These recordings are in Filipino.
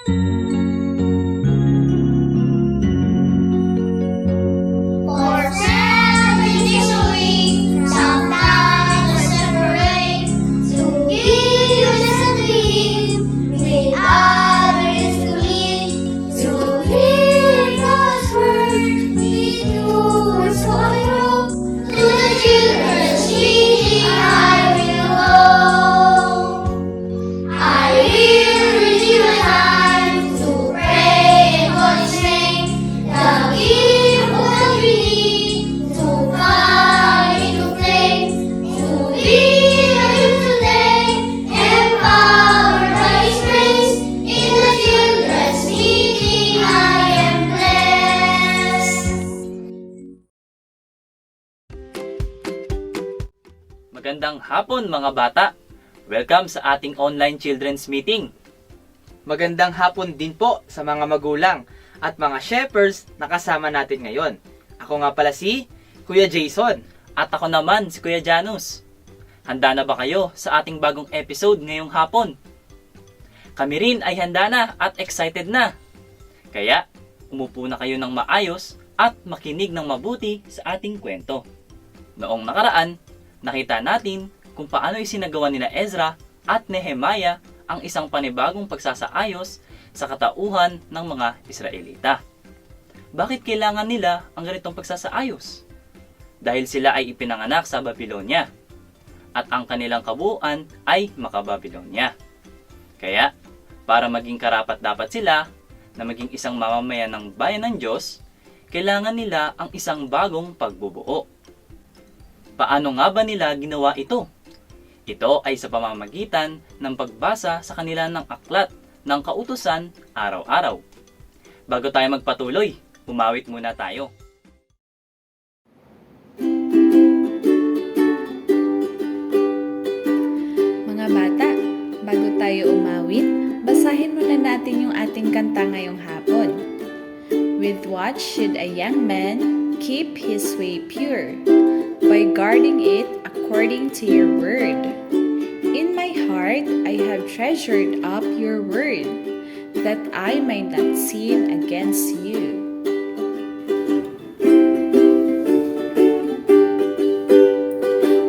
For 7 days a week, sometimes I separate to give and to give, with others to lead, to hear God's word, lead towards what hope, to the children's meeting I will go. I will redeem my time to pray in God's name, the gift of what we need to come into play, to live a beautiful day, empowered by His grace. In the children's meeting I am blessed. Magandang hapon mga bata! Welcome sa ating online children's meeting. Magandang hapon din po sa mga magulang at mga shepherds na kasama natin ngayon. Ako nga pala si Kuya Jason. At ako naman si Kuya Janus. Handa na ba kayo sa ating bagong episode ngayong hapon? Kami rin ay handa na at excited na. Kaya, umupo na kayo ng maayos at makinig ng mabuti sa ating kwento. Noong nakaraan, nakita natin kung paano isinagawa nila Ezra at Nehemiah ang isang panibagong pagsasaayos sa katauhan ng mga Israelita. Bakit kailangan nila ang ganitong pagsasaayos? Dahil sila ay ipinanganak sa Babylonia at ang kanilang kabuuan ay maka-Babylonia. Kaya, para maging karapat-dapat sila na maging isang mamamayan ng bayan ng Diyos, kailangan nila ang isang bagong pagbubuo. Paano nga ba nila ginawa ito? Ito ay sa pamamagitan ng pagbasa sa kanila ng aklat ng kautusan araw-araw. Bago tayo magpatuloy, umawit muna tayo. Mga bata, bago tayo umawit, basahin muna natin yung ating kanta ngayong hapon. With what should a young man keep his way pure? By guarding it according to your word. In my heart I have treasured up your word, that I might not sin against you.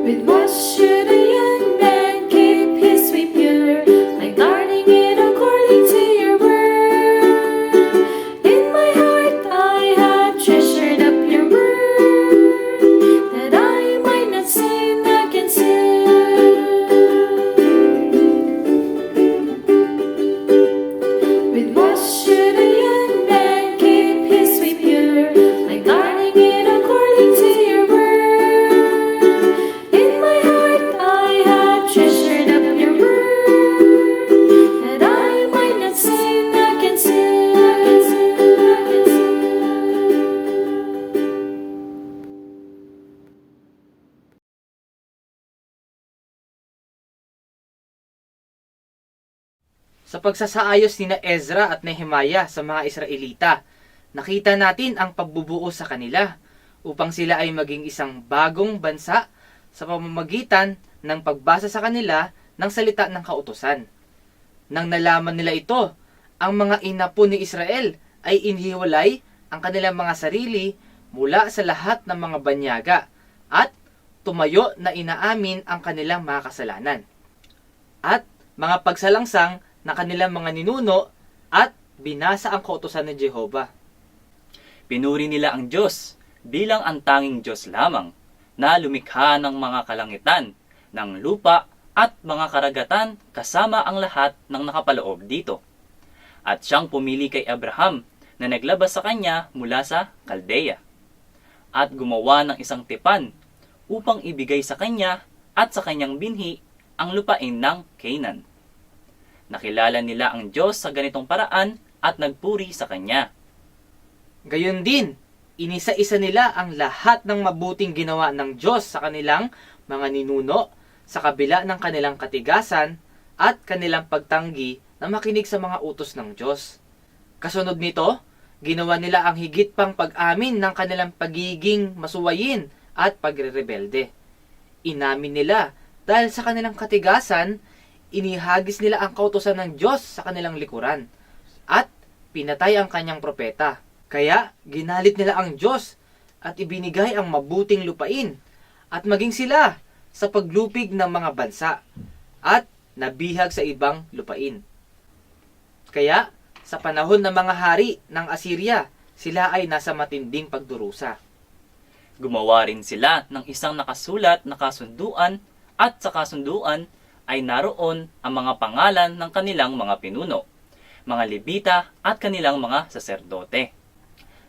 With what should a young man keep his way pure? By guarding it according to your word. In my heart I have treasured up your word, that I might not sin against you. With what should a young man keep his way pure? By guarding it according to your word. In my heart I have treasured up your word, that I might not sin against you. Sa pagsasaayos ni Ezra at Nehemiah sa mga Israelita, nakita natin ang pagbubuo sa kanila upang sila ay maging isang bagong bansa sa pamamagitan ng pagbasa sa kanila ng salita ng kautusan. Nang nalaman nila ito, ang mga inapo ni Israel ay inihiwalay ang kanilang mga sarili mula sa lahat ng mga banyaga at tumayo na inaamin ang kanilang mga kasalanan at mga pagsalangsang ng kanilang mga ninuno at binasa ang kautusan ng Jehovah. Pinuri nila ang Diyos bilang ang tanging Diyos lamang na lumikha ng mga kalangitan, ng lupa at mga karagatan kasama ang lahat ng nakapaloob dito. At siyang pumili kay Abraham na naglabas sa kanya mula sa Caldea at gumawa ng isang tipan upang ibigay sa kanya at sa kanyang binhi ang lupain ng Canaan. Nakilala nila ang Diyos sa ganitong paraan at nagpuri sa Kanya. Gayon din, inisa-isa nila ang lahat ng mabuting ginawa ng Diyos sa kanilang mga ninuno sa kabila ng kanilang katigasan at kanilang pagtanggi na makinig sa mga utos ng Diyos. Kasunod nito, ginawa nila ang higit pang pag-amin ng kanilang pagiging masuwayin at pagre-rebelde. Inamin nila dahil sa kanilang katigasan, inihagis nila ang kautusan ng Diyos sa kanilang likuran at pinatay ang kanyang propeta. Kaya ginalit nila ang Diyos at ibinigay ang mabuting lupain at maging sila sa paglupig ng mga bansa at nabihag sa ibang lupain. Kaya sa panahon ng mga hari ng Assyria, sila ay nasa matinding pagdurusa. Gumawa rin sila ng isang nakasulat na kasunduan at sa kasunduan ay naroon ang mga pangalan ng kanilang mga pinuno, mga Levita at kanilang mga saserdote.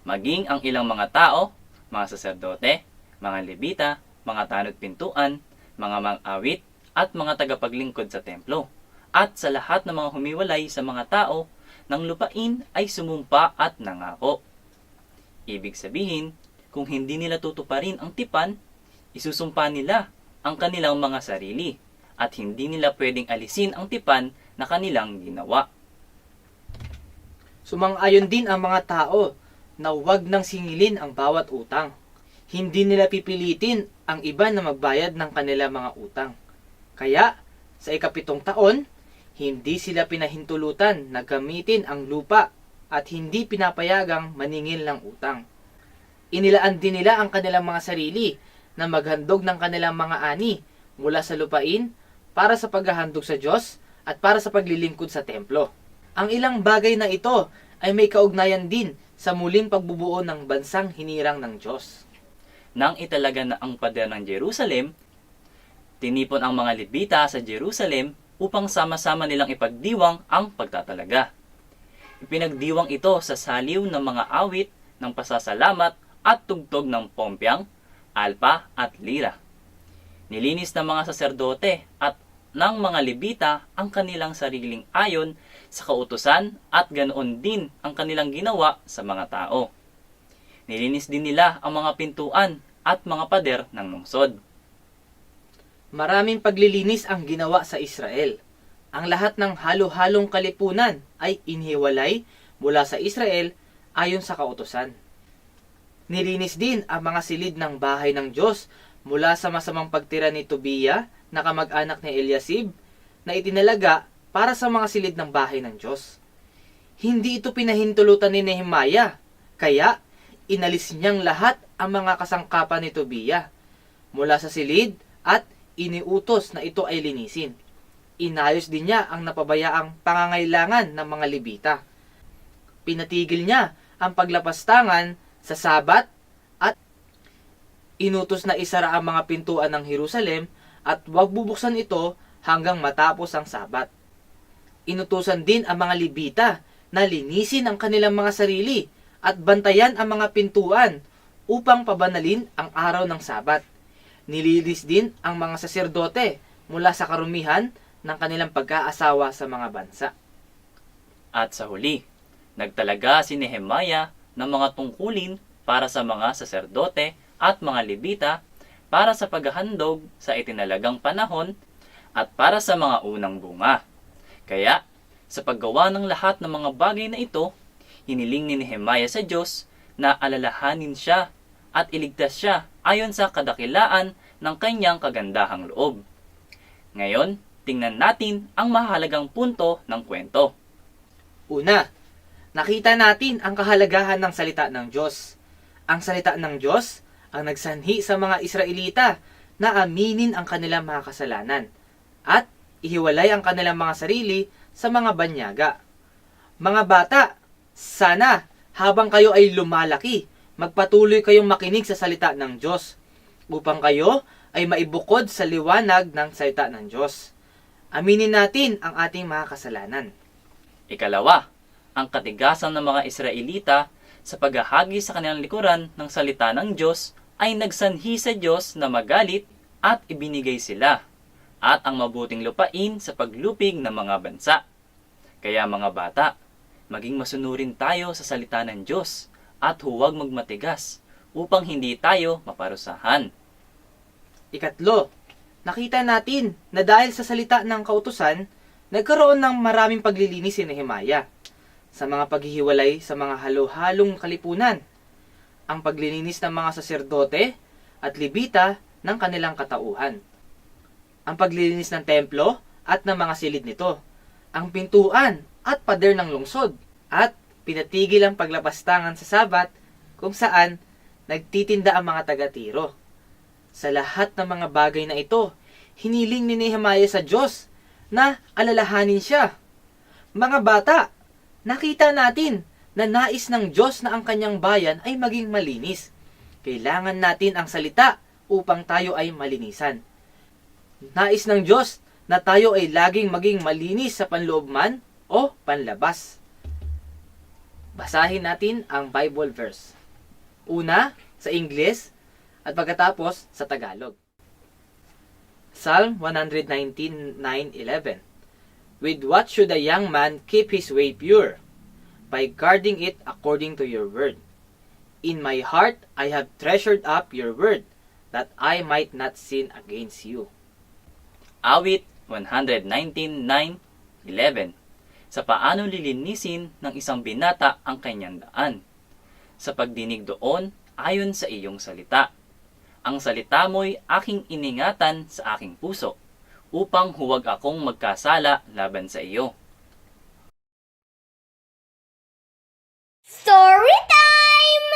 Maging ang ilang mga tao, mga saserdote, mga Levita, mga tanod pintuan, mga mang-awit at mga tagapaglingkod sa templo. At sa lahat ng mga humiwalay sa mga tao ng lupain ay sumumpa at nangako. Ibig sabihin, kung hindi nila tutuparin ang tipan, isusumpa nila ang kanilang mga sarili at hindi nila pwedeng alisin ang tipan na kanilang ginawa. Sumang-ayon din ang mga tao na huwag nang singilin ang bawat utang. Hindi nila pipilitin ang iba na magbayad ng kanilang mga utang. Kaya, sa ika-7 taon, hindi sila pinahintulutan na gamitin ang lupa at hindi pinapayagang maningil ng utang. Inilaan din nila ang kanilang mga sarili na maghandog ng kanilang mga ani mula sa lupain para sa paghahandog sa Diyos at para sa paglilingkod sa templo. Ang ilang bagay na ito ay may kaugnayan din sa muling pagbubuo ng bansang hinirang ng Diyos. Nang italaga na ang pader ng Jerusalem, tinipon ang mga Levita sa Jerusalem upang sama-sama nilang ipagdiwang ang pagtatalaga. Ipinagdiwang ito sa saliw ng mga awit ng pasasalamat at tugtog ng pompyang, alpa at lira. Nilinis ng mga saserdote at ng mga Levita ang kanilang sariling ayon sa kautusan at ganoon din ang kanilang ginawa sa mga tao. Nilinis din nila ang mga pintuan at mga pader ng lungsod. Maraming paglilinis ang ginawa sa Israel. Ang lahat ng halo-halong kalipunan ay inhiwalay mula sa Israel ayon sa kautusan. Nilinis din ang mga silid ng bahay ng Diyos mula sa masamang pagtira ni Tobia na kamag-anak ni Eliasib na itinalaga para sa mga silid ng bahay ng Diyos. Hindi ito pinahintulutan ni Nehemiah, kaya inalis niyang lahat ang mga kasangkapan ni Tobia mula sa silid at iniutos na ito ay linisin. Inayos din niya ang napabayaang pangangailangan ng mga Levita. Pinatigil niya ang paglapastangan sa Sabat at inutos na isara ang mga pintuan ng Jerusalem at huwag bubuksan ito hanggang matapos ang Sabat. Inutusan din ang mga Levita na linisin ang kanilang mga sarili at bantayan ang mga pintuan upang pabanalin ang araw ng Sabat. Nililis din ang mga saserdote mula sa karumihan ng kanilang pag-aasawa sa mga bansa. At sa huli, nagtalaga si Nehemiah ng mga tungkulin para sa mga saserdote at mga Levita para sa paghahandog sa itinalagang panahon at para sa mga unang bunga. Kaya, sa paggawa ng lahat ng mga bagay na ito, hiniling ni Nehemiah sa Diyos na alalahanin siya at iligtas siya ayon sa kadakilaan ng kanyang kagandahang loob. Ngayon, tingnan natin ang mahalagang punto ng kwento. Una, nakita natin ang kahalagahan ng salita ng Diyos. Ang salita ng Diyos ang nagsanhi sa mga Israelita na aminin ang kanilang mga kasalanan at ihiwalay ang kanilang mga sarili sa mga banyaga. Mga bata, sana habang kayo ay lumalaki, magpatuloy kayong makinig sa salita ng Diyos upang kayo ay maibukod sa liwanag ng salita ng Diyos. Aminin natin ang ating mga kasalanan. Ikalawa, ang katigasan ng mga Israelita sa paghahagi sa kanilang likuran ng salita ng Diyos ay nagsanhi sa Diyos na magalit at ibinigay sila at ang mabuting lupain sa paglupig ng mga bansa. Kaya mga bata, maging masunurin tayo sa salita ng Diyos at huwag magmatigas upang hindi tayo maparusahan. Ikatlo, nakita natin na dahil sa salita ng kautusan, nagkaroon ng maraming paglilinis si Nehemiah sa mga paghihiwalay sa mga halo-halong kalipunan, ang paglilinis ng mga saserdote at Levita ng kanilang katauhan, ang paglilinis ng templo at ng mga silid nito, ang pintuan at pader ng lungsod, At pinatigil ang paglapastangan sa Sabat kung saan nagtitinda ang mga taga-Tiro. Sa lahat ng mga bagay na ito, hiniling ni Nehemiah sa Diyos na alalahanin siya. Mga bata, nakita natin na nais ng Diyos na ang kanyang bayan ay maging malinis. Kailangan natin ang salita upang tayo ay malinisan. Nais ng Diyos na tayo ay laging maging malinis sa panloob man o panlabas. Basahin natin ang Bible verse. Una, sa Ingles at pagkatapos sa Tagalog. Psalm 119:9-11. With what should a young man keep his way pure? By guarding it according to your word. In my heart I have treasured up your word, that I might not sin against you. Awit 119:9-11. Sa paano lilinisin ng isang binata ang kanyang daan. Sa pagdinig doon ayon sa iyong salita. Ang salita mo'y aking iningatan sa aking puso, upang huwag akong magkasala laban sa iyo. Story time!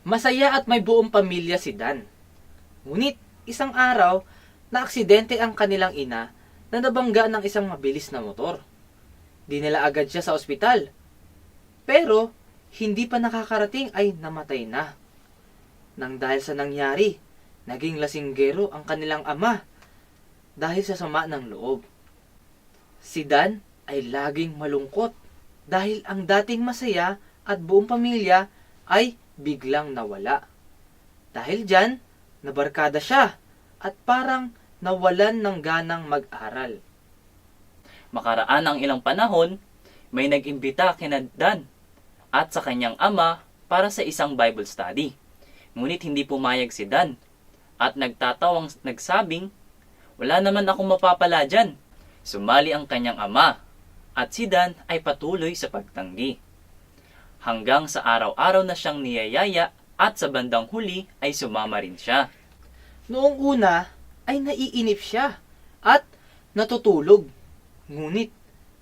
Masaya at may buong pamilya si Dan. Ngunit isang araw, naaksidente ang kanilang ina na nabangga ng isang mabilis na motor. Dinala agad siya sa ospital. Pero, hindi pa nakakarating ay namatay na. Nang dahil sa nangyari, naging lasinggero ang kanilang ama dahil sa sama ng loob. Si Dan ay laging malungkot dahil ang dating masaya at buong pamilya ay biglang nawala. Dahil dyan, nabarkada siya at parang nawalan ng ganang mag-aral. Makaraan ang ilang panahon, may nag-imbita kina Dan at sa kanyang ama para sa isang Bible study. Ngunit hindi pumayag si Dan at nagtatawang nagsabing, wala naman akong mapapala dyan. Sumali ang kanyang ama at si Dan ay patuloy sa pagtanggi. Hanggang sa araw-araw na siyang niyayaya at sa bandang huli ay sumama rin siya. Noong una ay naiinip siya at natutulog. Ngunit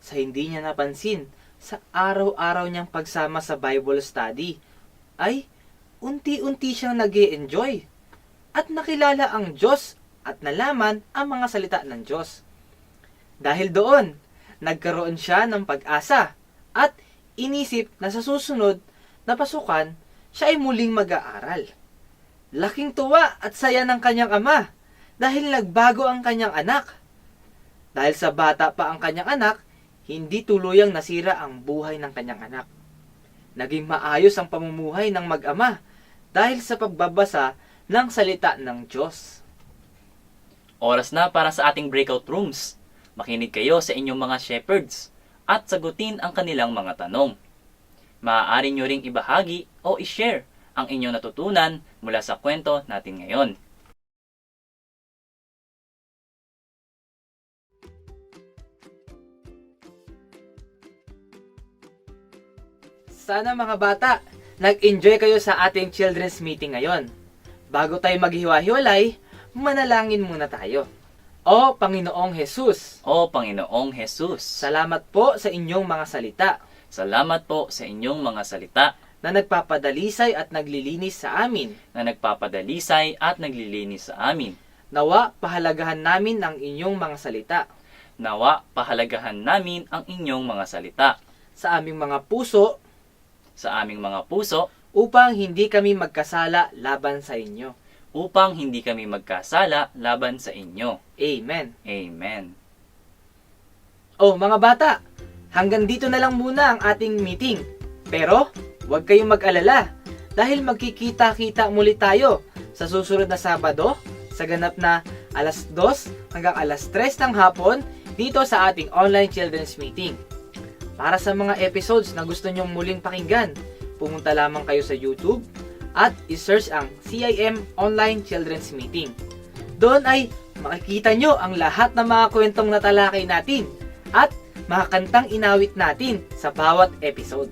sa hindi niya napansin sa araw-araw niyang pagsama sa Bible study ay unti-unti siyang nag-e-enjoy at nakilala ang Diyos at nalaman ang mga salita ng Diyos. Dahil doon, nagkaroon siya ng pag-asa at inisip na sa susunod na pasukan, siya ay muling mag-aaral. Laking tuwa at saya ng kanyang ama dahil nagbago ang kanyang anak. Dahil sa bata pa ang kanyang anak, hindi tuluyang nasira ang buhay ng kanyang anak. Naging maayos ang pamumuhay ng mag-ama dahil sa pagbabasa ng salita ng Diyos. Oras na para sa ating breakout rooms. Makinig kayo sa inyong mga shepherds at sagutin ang kanilang mga tanong. Maaari nyo ring ibahagi o i-share ang inyong natutunan mula sa kwento natin ngayon. Sana mga bata, nag-enjoy kayo sa ating children's meeting ngayon. Bago tayo maghiwa-hiwalay, manalangin muna tayo. O Panginoong Jesus, O Panginoong Jesus, salamat po sa inyong mga salita salamat po sa inyong mga salita na nagpapadalisay at naglilinis sa amin. na nagpapadalisay at naglilinis sa amin. Nawa, pahalagahan namin ang inyong mga salita Nawa, pahalagahan namin ang inyong mga salita sa aming mga puso sa aming mga puso upang hindi kami magkasala laban sa inyo. upang hindi kami magkasala laban sa inyo. Amen. Amen. Oh mga bata, hanggang dito na lang muna ang ating meeting. Pero, huwag kayong mag-alala dahil magkikita-kita muli tayo sa susunod na Sabado sa ganap na 2:00 hanggang 3:00 ng hapon dito sa ating online children's meeting. Para sa mga episodes na gusto nyong muling pakinggan, pumunta lamang kayo sa YouTube at isearch ang CIM Online Children's Meeting. Doon ay makikita nyo ang lahat ng mga kwentong natalakay natin at mga kantang inawit natin sa bawat episode.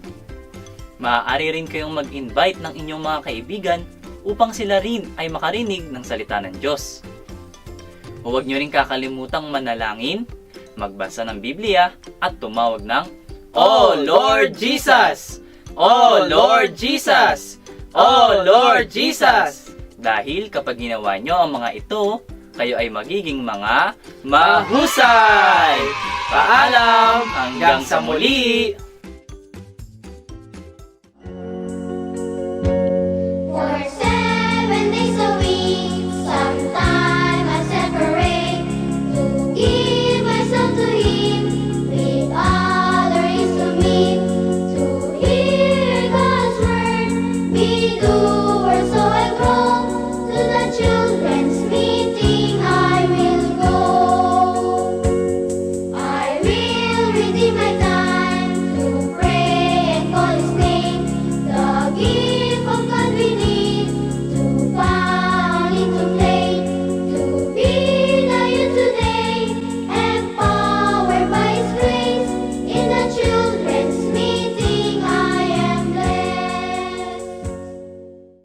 Maaari rin kayong mag-invite ng inyong mga kaibigan upang sila rin ay makarinig ng salita ng Diyos. Huwag nyo rin kakalimutang manalangin, magbasa ng Biblia, at tumawag ng Oh Lord Jesus! Oh Lord Jesus! Oh Lord Jesus! Dahil kapag ginawa nyo ang mga ito, kayo ay magiging mga mahusay! Paalam! Hanggang sa muli!